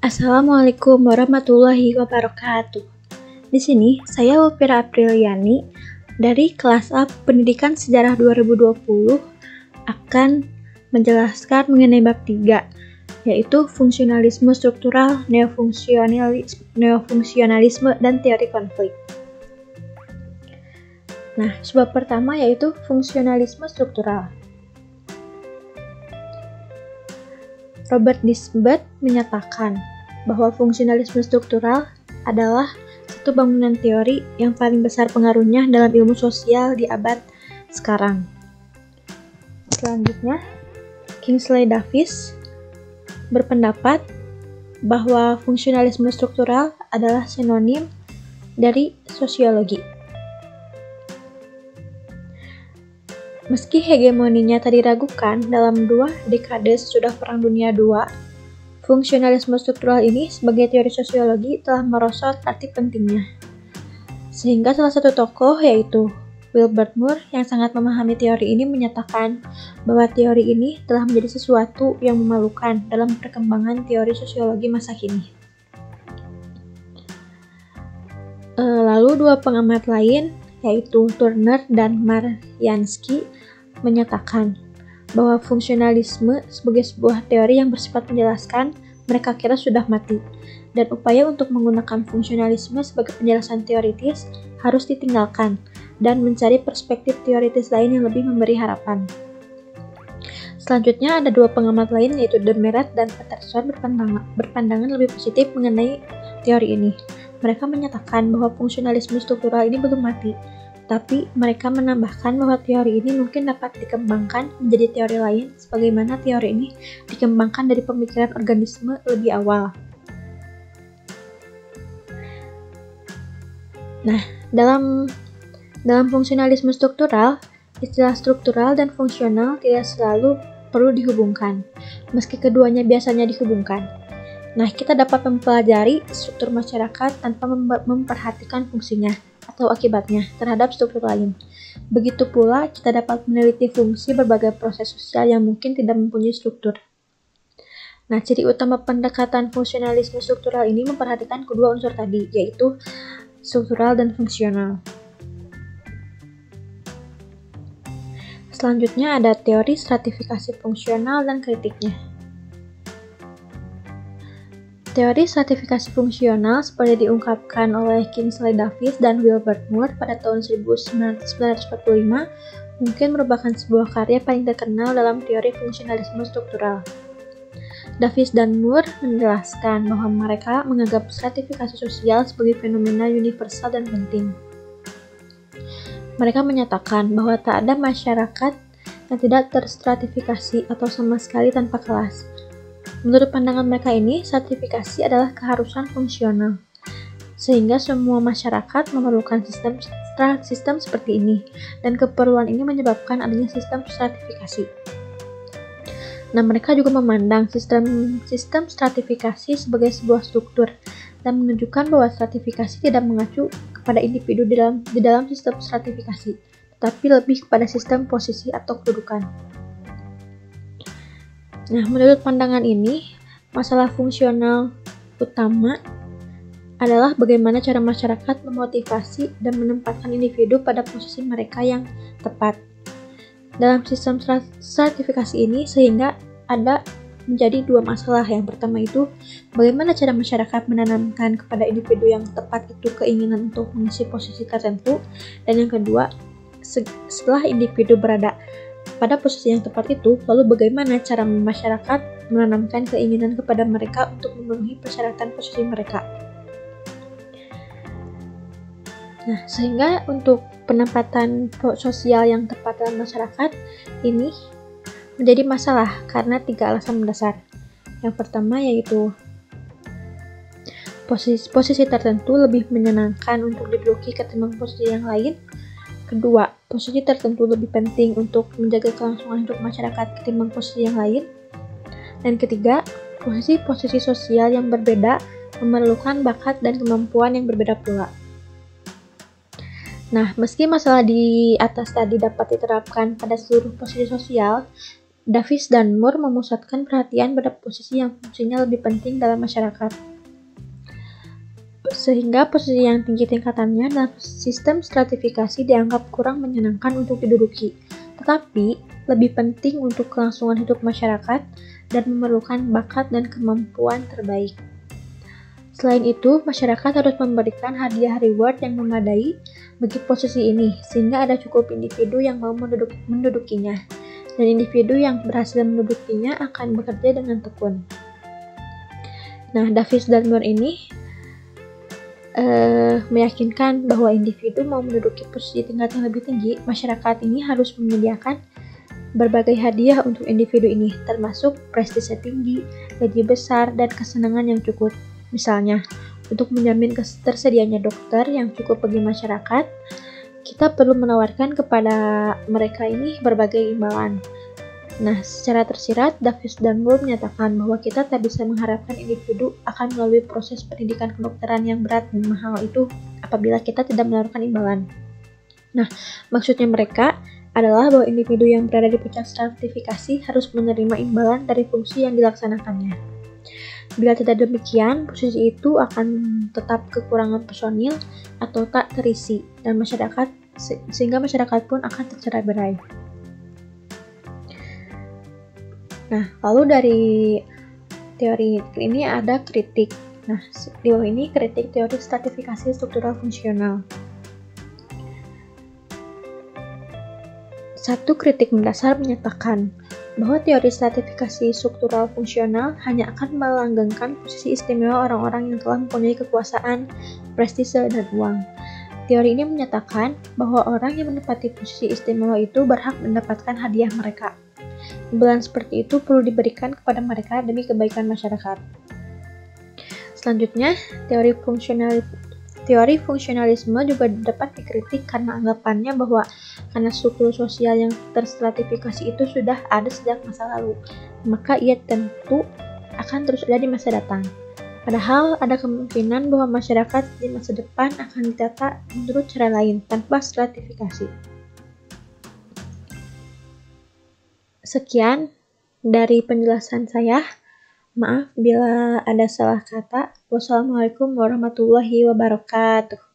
Assalamualaikum warahmatullahi wabarakatuh. Di sini saya Ulpira Apriliani dari kelas A Pendidikan Sejarah 2020 akan menjelaskan mengenai bab 3, yaitu fungsionalisme struktural, neofungsionalisme, dan teori konflik. Nah, sebab pertama yaitu fungsionalisme struktural. Robert Nisbet menyatakan bahwa fungsionalisme struktural adalah satu bangunan teori yang paling besar pengaruhnya dalam ilmu sosial di abad sekarang. Selanjutnya, Kingsley Davis berpendapat bahwa fungsionalisme struktural adalah sinonim dari sosiologi. Meski hegemoninya tak diragukan dalam 2 dekade sesudah Perang Dunia II, fungsionalisme struktural ini sebagai teori sosiologi telah merosot arti pentingnya. Sehingga salah satu tokoh yaitu Wilbert Moore yang sangat memahami teori ini menyatakan bahwa teori ini telah menjadi sesuatu yang memalukan dalam perkembangan teori sosiologi masa kini. Lalu 2 pengamat lain yaitu Turner dan Maryansky menyatakan bahwa fungsionalisme sebagai sebuah teori yang bersifat menjelaskan mereka kira sudah mati, dan upaya untuk menggunakan fungsionalisme sebagai penjelasan teoritis harus ditinggalkan dan mencari perspektif teoritis lain yang lebih memberi harapan. Selanjutnya ada 2 pengamat lain yaitu Demeret dan Peterson berpandangan lebih positif mengenai teori ini. Mereka menyatakan bahwa fungsionalisme struktural ini belum mati, tapi mereka menambahkan bahwa teori ini mungkin dapat dikembangkan menjadi teori lain sebagaimana teori ini dikembangkan dari pemikiran organisme lebih awal. Nah, dalam fungsionalisme struktural, istilah struktural dan fungsional tidak selalu perlu dihubungkan, meski keduanya biasanya dihubungkan. Nah, kita dapat mempelajari struktur masyarakat tanpa memperhatikan fungsinya atau akibatnya terhadap struktur lain. Begitu pula, kita dapat meneliti fungsi berbagai proses sosial yang mungkin tidak mempunyai struktur. Nah, ciri utama pendekatan fungsionalisme struktural ini memperhatikan kedua unsur tadi, yaitu struktural dan fungsional. Selanjutnya ada teori stratifikasi fungsional dan kritiknya. Teori stratifikasi fungsional seperti diungkapkan oleh Kingsley Davis dan Wilbert Moore pada tahun 1945 mungkin merupakan sebuah karya paling terkenal dalam teori fungsionalisme struktural. Davis dan Moore menjelaskan bahwa mereka menganggap stratifikasi sosial sebagai fenomena universal dan penting. Mereka menyatakan bahwa tak ada masyarakat yang tidak terstratifikasi atau sama sekali tanpa kelas. Menurut pandangan mereka ini, stratifikasi adalah keharusan fungsional, sehingga semua masyarakat memerlukan sistem seperti ini, dan keperluan ini menyebabkan adanya sistem stratifikasi. Nah, mereka juga memandang sistem stratifikasi sebagai sebuah struktur, dan menunjukkan bahwa stratifikasi tidak mengacu kepada individu di dalam sistem stratifikasi, tetapi lebih kepada sistem posisi atau kedudukan. Nah, menurut pandangan ini, masalah fungsional utama adalah bagaimana cara masyarakat memotivasi dan menempatkan individu pada posisi mereka yang tepat. Dalam sistem stratifikasi ini, sehingga ada menjadi 2 masalah. Yang pertama itu, bagaimana cara masyarakat menanamkan kepada individu yang tepat itu keinginan untuk mengisi posisi tertentu, dan yang kedua, setelah individu berada pada posisi yang tepat itu, lalu bagaimana cara masyarakat menanamkan keinginan kepada mereka untuk memenuhi persyaratan posisi mereka. Nah, sehingga untuk penempatan sosial yang tepat dalam masyarakat ini menjadi masalah karena 3 alasan mendasar. Yang pertama yaitu posisi tertentu lebih menyenangkan untuk diduduki ketimbang posisi yang lain. Kedua, posisi tertentu lebih penting untuk menjaga kelangsungan hidup masyarakat ketimbang posisi yang lain. Dan ketiga, posisi sosial yang berbeda memerlukan bakat dan kemampuan yang berbeda pula. Nah, meski masalah di atas tadi dapat diterapkan pada seluruh posisi sosial, Davis dan Moore memusatkan perhatian pada posisi yang fungsinya lebih penting dalam masyarakat, sehingga posisi yang tinggi tingkatannya dalam sistem stratifikasi dianggap kurang menyenangkan untuk diduduki, tetapi lebih penting untuk kelangsungan hidup masyarakat dan memerlukan bakat dan kemampuan terbaik. Selain itu, masyarakat harus memberikan hadiah reward yang memadai bagi posisi ini, sehingga ada cukup individu yang mau mendudukinya, dan individu yang berhasil mendudukinya akan bekerja dengan tekun. Nah, Davis dan Moore ini meyakinkan bahwa individu mau menduduki posisi tingkat yang lebih tinggi, masyarakat ini harus menyediakan berbagai hadiah untuk individu ini, termasuk prestise tinggi, gaji besar, dan kesenangan yang cukup. Misalnya, untuk menjamin tersedianya dokter yang cukup bagi masyarakat, kita perlu menawarkan kepada mereka ini berbagai imbalan. Nah, secara tersirat, Davis dan Moore menyatakan bahwa kita tak bisa mengharapkan individu akan melalui proses pendidikan kedokteran yang berat dan mahal itu apabila kita tidak menawarkan imbalan. Nah, maksudnya mereka adalah bahwa individu yang berada di puncak stratifikasi harus menerima imbalan dari fungsi yang dilaksanakannya. Bila tidak demikian, posisi itu akan tetap kekurangan personil atau tak terisi, dan sehingga masyarakat pun akan tercerai-berai. Nah, lalu dari teori ini ada kritik. Nah, di bawah ini kritik teori stratifikasi struktural fungsional. Satu kritik mendasar menyatakan bahwa teori stratifikasi struktural fungsional hanya akan melanggengkan posisi istimewa orang-orang yang telah mempunyai kekuasaan, prestise, dan uang. Teori ini menyatakan bahwa orang yang menempati posisi istimewa itu berhak mendapatkan hadiah mereka. Imbalan seperti itu perlu diberikan kepada mereka demi kebaikan masyarakat. Selanjutnya, teori fungsionalisme juga dapat dikritik karena anggapannya bahwa karena struktur sosial yang terstratifikasi itu sudah ada sejak masa lalu, maka ia tentu akan terus ada di masa datang. Padahal ada kemungkinan bahwa masyarakat di masa depan akan ditata menurut cara lain tanpa stratifikasi. Sekian dari penjelasan saya. Maaf bila ada salah kata. Wassalamualaikum warahmatullahi wabarakatuh.